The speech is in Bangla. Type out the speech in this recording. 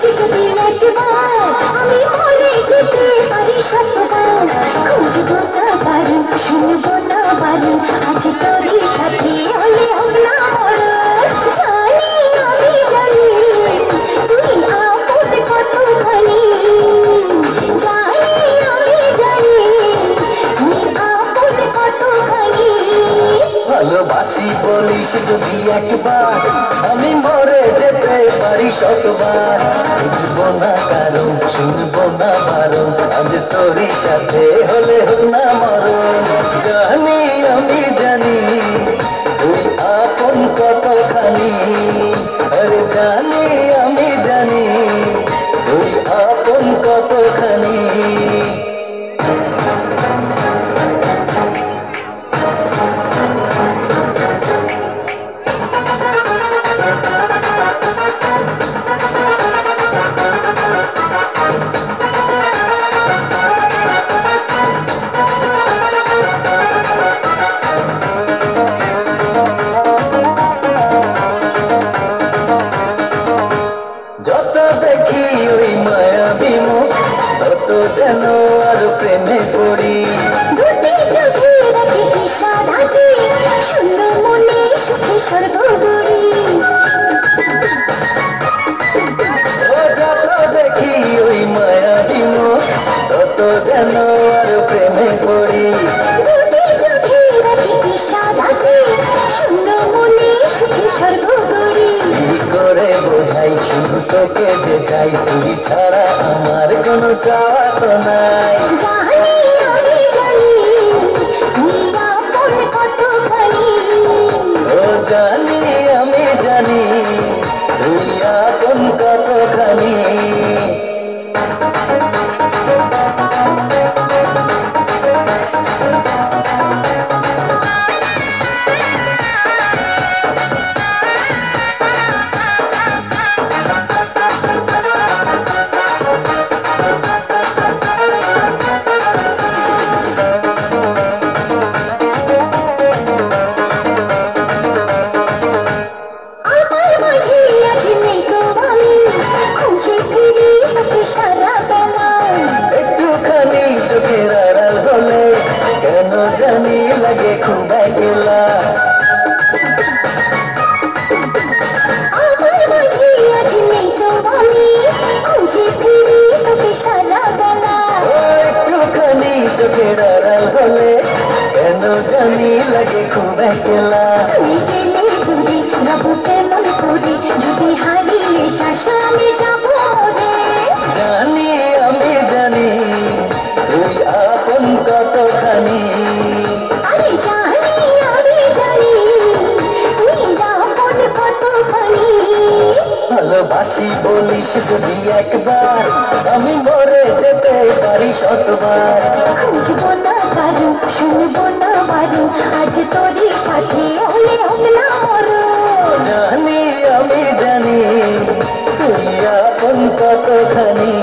যদি একবার আমি মরে যেতে পারি শতবার খুঁজবো না বারণ শুনবো না বারণ আজ তোরই সাথে হলে হোক না মরণ জানি আমি জানি তুই আপন কতখানি জানি আমি জানি তুই আপন কতখানি ভালোবাসি বলিস যদি একবার আমি মরে যেতে পারি শতবার বুঝবো না কারণ শুনবো না বারণ আজ তোরই সাথে হলে হোক না মরণ জানি আমি জানি তুই আপন কতখানি আরে জানি আমি জানি তুই আপন কতখানি যত দেখি ওই মায়াবী মুখ তত যেন আর প্রেমে পড়ি দুটি চোখে রাখি বিষাদাতি শূন্য মনে সুখে সর্বগরি ও যত দেখি ওই মায়াবী মুখ তত যেন আর প্রেমে পড়ি দুটি চোখে রাখি বিষাদাতি শূন্য মনে সুখে সর্বগরি কি করে বোঝাই শুধু তোকে যে চাই তুই ছাড়া আমার কোনো চাওয়া তো নাই জানি আমি জানি তুই আপন কতখানি ও জানি আমি জানি তুই আপন কতখানি আমার মাঝে আজ নেই তো আমি খুঁজে ফিরি তোকে সারা বেলা একটুখানি চোখের আড়াল হলে কেন জানি লাগে খুব একলা আমার মাঝে আজ নেই তো আমি খুঁজে ফিরি তোকে সারা বেলা ও একটুখানি চোখের আড়াল হলে কেন জানি লাগে খুব একলা তুই গেলে দূরে যাবো কেমন করে যদি হারিয়ে যাস আমি যাবো রে জানি আমি জানি তুই আপন কতখানি আরে জানি আমি জানি তুই আপন কতখানি ভালোবাসি বলিস যদি একবার আমি মরে যেতে পারি শতবার খুঁজবো না কারণ শুনবো না বারণ আজ তোরই সাথে হলে হোক না মরণ জানি আমি জানি তুই আপন কতখানি